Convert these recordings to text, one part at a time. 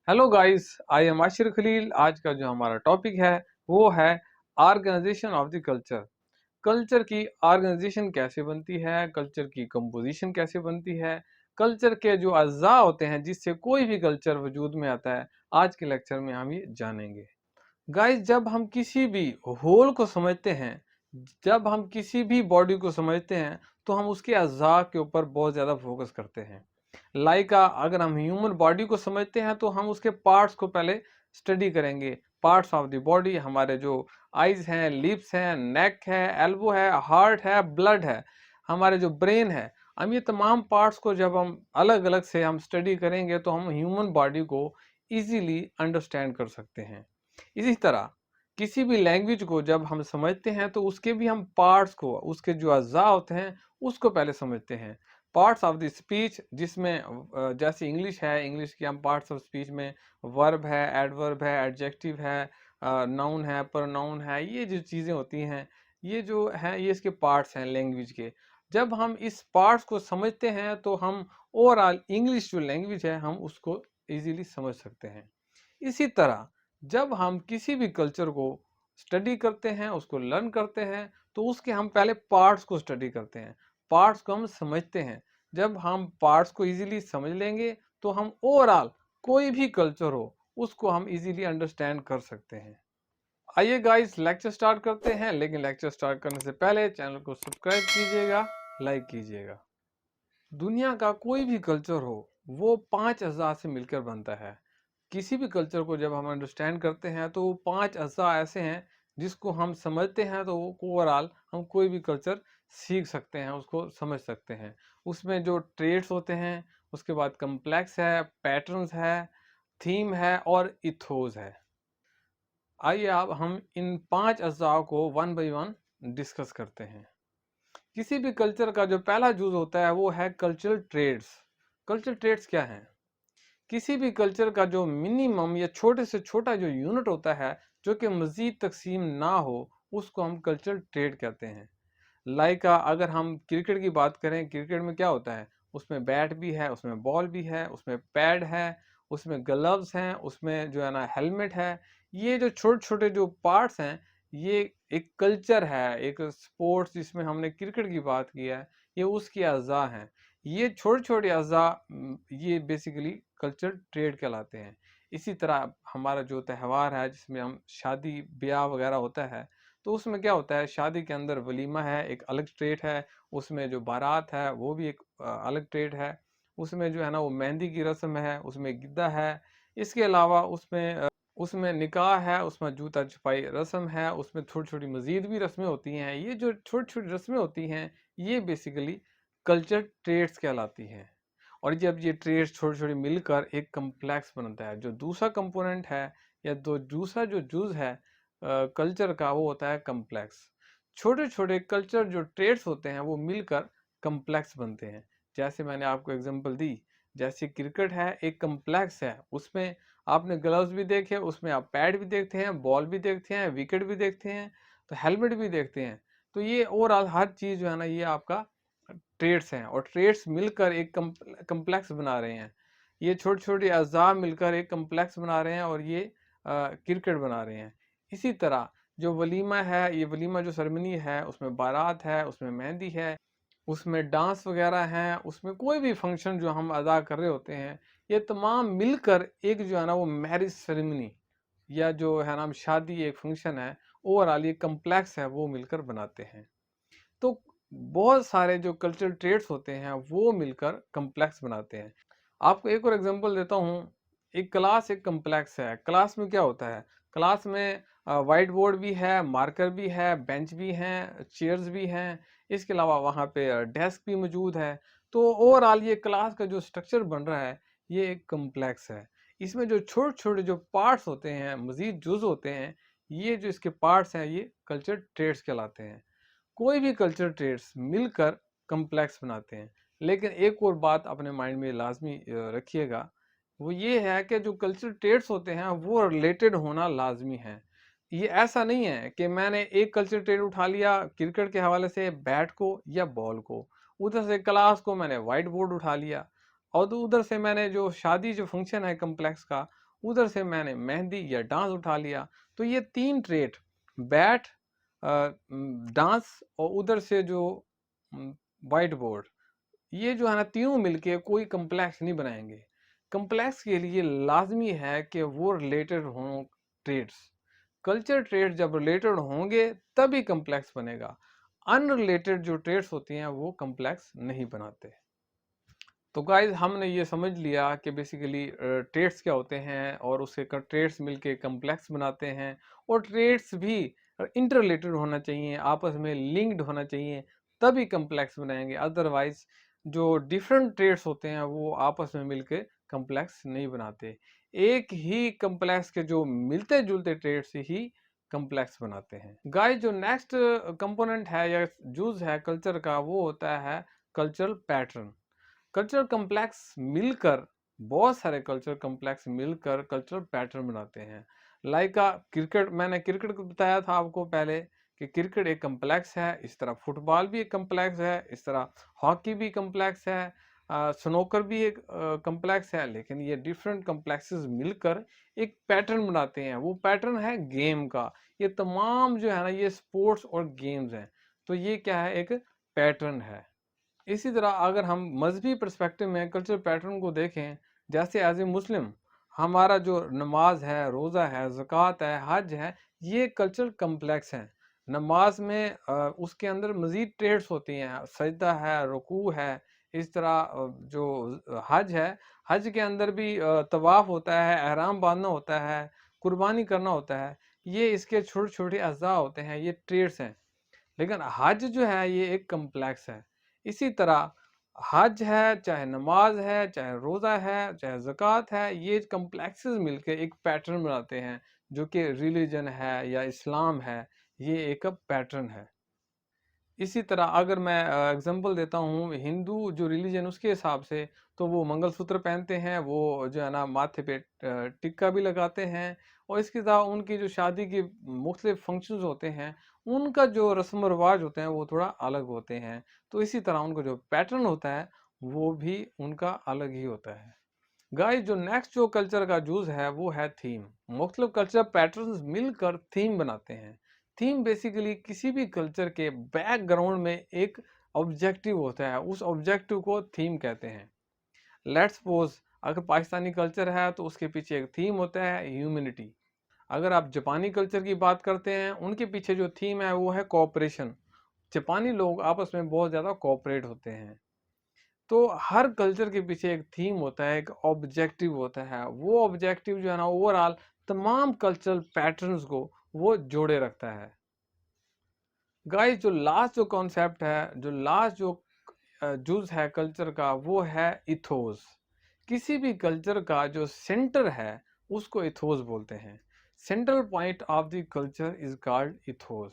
Hello guys, I am Ashir Khalil. आज का जो हमारा टॉपिक है वो है organisation of the culture. Culture की ऑर्गेनाइजेशन कैसे बनती है, कल्चर की कंपोजिशन कैसे बनती है, कल्चर के जो अज्जा होते हैं जिससे कोई भी कल्चर वजूद में आता है, आज के लेक्चर में हम ये जानेंगे। गाइस, जब हम किसी भी होल को समझते हैं, जब हम किसी भी बॉडी को समझते हैं, तो हम उसके अज्जा के ऊपर बहुत ज़्यादा फोकस करते हैं। अगर हम ह्यूमन बॉडी को समझते हैं तो हम उसके पार्ट्स को पहले स्टडी करेंगे। पार्ट्स ऑफ द बॉडी, हमारे जो आइज हैं, लिप्स हैं, नेक है, एल्बो है, हार्ट है, ब्लड है, हमारे जो ब्रेन है, हम ये तमाम पार्ट्स को जब हम अलग अलग से हम स्टडी करेंगे तो हम ह्यूमन बॉडी को इजीली अंडरस्टैंड कर सकते हैं। इसी तरह किसी भी लैंग्वेज को जब हम समझते हैं तो उसके भी हम पार्ट्स को, उसके जो अज्जा होते हैं उसको पहले समझते हैं। पार्ट्स ऑफ द स्पीच, जिसमें जैसे इंग्लिश है, इंग्लिश की हम पार्ट्स ऑफ स्पीच में वर्ब है, एडवर्ब है, एडजेक्टिव है, नाउन है, प्रोनाउन है, ये जो चीज़ें होती हैं, ये जो है ये इसके पार्ट्स हैं लैंग्वेज के। जब हम इस पार्ट्स को समझते हैं तो हम ओवरऑल इंग्लिश जो लैंग्वेज है हम उसको इजीली समझ सकते हैं। इसी तरह जब हम किसी भी कल्चर को स्टडी करते हैं, उसको लर्न करते हैं, तो उसके हम पहले पार्ट्स को स्टडी करते हैं, पार्ट्स को हम समझते हैं। जब हम पार्ट्स को इजीली समझ लेंगे तो हम ओवरऑल कोई भी कल्चर हो उसको हम इजीली अंडरस्टैंड कर सकते हैं। आइए गाइस, लेक्चर स्टार्ट करते हैं, लेकिन लेक्चर स्टार्ट करने से पहले चैनल को सब्सक्राइब कीजिएगा, लाइक कीजिएगा। दुनिया का कोई भी कल्चर हो वो 5 अज़ा से मिलकर बनता है। किसी भी कल्चर को जब हम अंडरस्टैंड करते हैं तो वो 5 अज़ा ऐसे हैं जिसको हम समझते हैं तो ओवरऑल हम कोई भी कल्चर सीख सकते हैं, उसको समझ सकते हैं। उसमें जो ट्रेड्स होते हैं, उसके बाद कम्प्लेक्स है, पैटर्न्स है, थीम है और इथोस है। आइए अब हम इन 5 अज़ा को वन बाय वन डिस्कस करते हैं। किसी भी कल्चर का जो पहला जूज होता है वो है कल्चरल ट्रेड्स। कल्चरल ट्रेड्स क्या हैं? किसी भी कल्चर का जो मिनिमम या छोटे से छोटा जो यूनिट होता है जो कि मजीद तकसीम ना हो, उसको हम कल्चरल ट्रेड कहते हैं। अगर हम क्रिकेट की बात करें, क्रिकेट में क्या होता है? उसमें बैट भी है, उसमें बॉल भी है, उसमें पैड है, उसमें ग्लव्स हैं, उसमें जो है ना हेलमेट है। ये जो छोटे छोटे जो पार्ट्स हैं, ये एक कल्चर है, एक स्पोर्ट्स जिसमें हमने क्रिकेट की बात की है, ये उसकी अज़ा हैं। ये छोटे छोटे अज़ा ये बेसिकली कल्चर ट्रेड कहलाते हैं। इसी तरह हमारा जो त्यौहार है जिसमें हम शादी ब्याह वगैरह होता है, तो उसमें क्या होता है, शादी के अंदर वलीमा है, एक अलग ट्रेड है। उसमें जो बारात है वो भी एक अलग ट्रेड है। उसमें जो है ना वो मेहंदी की रस्म है, उसमें गिद्दा है। इसके अलावा उसमें निकाह है, उसमें जूता छुपाई रस्म है, उसमें छोटी छोटी मजीद भी रस्में होती हैं। ये जो छोटी छोटी रस्में होती हैं ये बेसिकली कल्चर ट्रेड्स कहलाती हैं। और जब ये ट्रेड्स छोटी छोटी मिलकर एक कम्प्लेक्स बनता है, जो दूसरा कंपोनेंट है या दूसरा जो जुज है कल्चर का, वो होता है कम्प्लेक्स। छोटे छोटे कल्चर जो ट्रेड्स होते हैं वो मिलकर कम्प्लेक्स बनते हैं। जैसे मैंने आपको एग्जांपल दी, जैसे क्रिकेट है एक कम्प्लेक्स है, उसमें आपने ग्लव्स भी देखे, उसमें आप पैड भी देखते हैं, बॉल भी देखते हैं, विकेट भी देखते हैं, तो हेलमेट भी देखते हैं। तो ये ओवरऑल हर चीज़ जो है ना ये आपका ट्रेड्स हैं, और ट्रेड्स मिलकर एक कम्प्लेक्स बना रहे हैं। ये छोटे छोटे अज़ा मिलकर एक कम्प्लेक्स बना रहे हैं और ये क्रिकेट बना रहे हैं। इसी तरह जो वलीमा है, ये वलीमा जो सेरेमनी है, उसमें बारात है, उसमें मेहंदी है, उसमें डांस वगैरह हैं, उसमें कोई भी फंक्शन जो हम अदा कर रहे होते हैं, ये तमाम मिलकर एक जो है ना वो मैरिज सेरेमनी या जो है ना शादी एक फंक्शन है, ओवरऑल ये कम्प्लेक्स है, वो मिलकर बनाते हैं। तो बहुत सारे जो कल्चरल ट्रेड्स होते हैं वो मिलकर कम्प्लेक्स बनाते हैं। आपको एक और एग्जांपल देता हूँ। एक क्लास एक कम्प्लेक्स है। क्लास में क्या होता है? क्लास में वाइट बोर्ड भी है, मार्कर भी है, बेंच भी हैं, चेयर्स भी हैं, इसके अलावा वहाँ पे डेस्क भी मौजूद है। तो ओवरऑल ये क्लास का जो स्ट्रक्चर बन रहा है ये एक कम्प्लेक्स है। इसमें जो छोटे छोटे जो पार्ट्स होते हैं, मजीद जुज होते हैं, ये जो इसके पार्ट्स हैं ये कल्चर ट्रेड्स कहलाते हैं। कोई भी कल्चर ट्रेड्स मिलकर कम्प्लेक्स बनाते हैं। लेकिन एक और बात अपने माइंड में लाजमी रखिएगा, वो ये है कि जो कल्चर ट्रेड्स होते हैं वो रिलेटेड होना लाजमी है। ये ऐसा नहीं है कि मैंने एक कल्चर ट्रेड उठा लिया क्रिकेट के हवाले से, बैट को या बॉल को, उधर से क्लास को मैंने वाइट बोर्ड उठा लिया, और तो उधर से मैंने जो शादी जो फंक्शन है कम्प्लेक्स का, उधर से मैंने मेहंदी या डांस उठा लिया। तो ये 3 ट्रेट, बैट, डांस और उधर से जो व्हाइट बोर्ड, ये जो है ना तीनों मिलके कोई कॉम्प्लेक्स नहीं बनाएंगे। कॉम्प्लेक्स के लिए लाजमी है कि वो रिलेटेड हों ट्रेड्स। कल्चर ट्रेड जब रिलेटेड होंगे तभी कॉम्प्लेक्स बनेगा। अनरिलेटेड जो ट्रेड्स होती हैं वो कॉम्प्लेक्स नहीं बनाते। तो गाइस हमने ये समझ लिया कि बेसिकली ट्रेड्स क्या होते हैं और उसके ट्रेड्स मिलके कॉम्प्लेक्स बनाते हैं। और ट्रेड्स भी इंटर रिलेटेड होना चाहिए, आपस में लिंक्ड होना चाहिए, तभी कॉम्प्लेक्स बनाएंगे। अदरवाइज जो डिफरेंट ट्रेड्स होते हैं वो आपस में मिलके कॉम्प्लेक्स नहीं बनाते। एक ही कॉम्प्लेक्स के जो मिलते जुलते ट्रेड्स ही कॉम्प्लेक्स बनाते हैं। गाइस जो नेक्स्ट कंपोनेंट है या जूज है कल्चर का, वो होता है कल्चरल पैटर्न। कल्चरल कॉम्प्लेक्स मिलकर, बहुत सारे कल्चरल कॉम्प्लेक्स मिलकर कल्चरल पैटर्न बनाते हैं। लाइक क्रिकेट, मैंने क्रिकेट को बताया था आपको पहले कि क्रिकेट एक कॉम्प्लेक्स है। इस तरह फुटबॉल भी एक कॉम्प्लेक्स है, इस तरह हॉकी भी कॉम्प्लेक्स है, स्नोकर भी एक कॉम्प्लेक्स है। लेकिन ये डिफरेंट कॉम्प्लेक्सेस मिलकर एक पैटर्न बनाते हैं। वो पैटर्न है गेम का। ये तमाम जो है ना ये स्पोर्ट्स और गेम्स हैं। तो ये क्या है, एक पैटर्न है। इसी तरह अगर हम मजहबी पर्सपेक्टिव में कल्चरल पैटर्न को देखें, जैसे एज ए मुस्लिम हमारा जो नमाज है, रोज़ा है, ज़कात है, हज है, ये कल्चरल कम्प्लेक्स हैं। नमाज में उसके अंदर मज़ीद ट्रेड्स होती हैं, सजदा है, रुकू है। इस तरह जो हज है, हज के अंदर भी तवाफ़ होता है, एहराम बांधना होता है, कुर्बानी करना होता है। ये इसके छोटे छोटे अज़ा होते हैं, ये ट्रेड्स हैं। लेकिन हज जो है ये एक कम्प्लेक्स है। इसी तरह हज है, चाहे नमाज है, चाहे रोज़ा है, चाहे ज़कात है, ये कम्प्लेक्सेस मिलके एक पैटर्न बनाते हैं। जो कि रिलीजन है या इस्लाम है, ये एक पैटर्न है। इसी तरह अगर मैं एग्जांपल देता हूँ, हिंदू जो रिलीजन उसके हिसाब से तो वो मंगलसूत्र पहनते हैं, वो जो है ना माथे पे टिक्का भी लगाते हैं। और इसके अलावा उनकी जो शादी की मुख्तलिफ फंक्शंस होते हैं, उनका जो रस्म रिवाज होते हैं वो थोड़ा अलग होते हैं। तो इसी तरह उनका जो पैटर्न होता है वो भी उनका अलग ही होता है। गाइस जो नेक्स्ट जो कल्चर का जूस है वो है थीम। मुख्तलिफ कल्चर पैटर्न्स मिलकर थीम बनाते हैं। थीम बेसिकली किसी भी कल्चर के बैकग्राउंड में एक ऑब्जेक्टिव होता है, उस ऑब्जेक्टिव को थीम कहते हैं। लेट्स सपोज अगर पाकिस्तानी कल्चर है तो उसके पीछे एक थीम होता है ह्यूमैनिटी। अगर आप जापानी कल्चर की बात करते हैं, उनके पीछे जो थीम है वो है कोऑपरेशन। जापानी लोग आपस में बहुत ज़्यादा कोऑपरेट होते हैं। तो हर कल्चर के पीछे एक थीम होता है, एक ऑब्जेक्टिव होता है। वो ऑब्जेक्टिव जो है ना ओवरऑल तमाम कल्चरल पैटर्न्स को वो जोड़े रखता है। गाइस जो लास्ट जो कॉन्सेप्ट है, जो लास्ट जो जूस है कल्चर का, वो है इथोस। किसी भी कल्चर का जो सेंटर है उसको इथोस बोलते हैं। Central point of the culture is called ethos.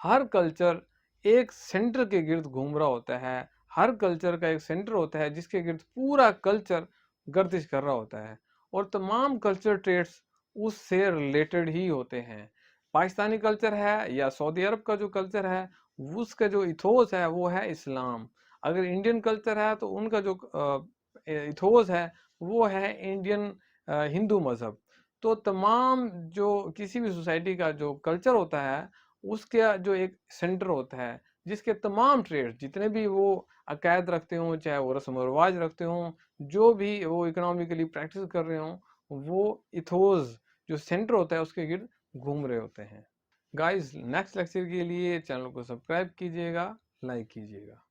Her culture एक सेंटर के गिर्द घूम रहा होता है। हर कल्चर का एक सेंटर होता है जिसके गिर्द पूरा कल्चर गर्दिश कर रहा होता है। और तमाम कल्चर ट्रेड्स उससे रिलेटेड ही होते हैं। पाकिस्तानी कल्चर है या सऊदी अरब का जो कल्चर है, उसका जो इथोस है वो है इस्लाम। अगर इंडियन कल्चर है तो उनका जो इथोस है वो है इंडियन हिंदू मज़हब। तो तमाम जो किसी भी सोसाइटी का जो कल्चर होता है उसका जो एक सेंटर होता है, जिसके तमाम ट्रेड्स जितने भी वो अकायद रखते हों, चाहे वो रस्म व रिवाज रखते हों, जो भी वो इकोनॉमिकली प्रैक्टिस कर रहे हों, वो इथोस जो सेंटर होता है उसके गिर्द घूम रहे होते हैं। गाइस नेक्स्ट लेक्चर के लिए चैनल को सब्सक्राइब कीजिएगा, लाइक कीजिएगा।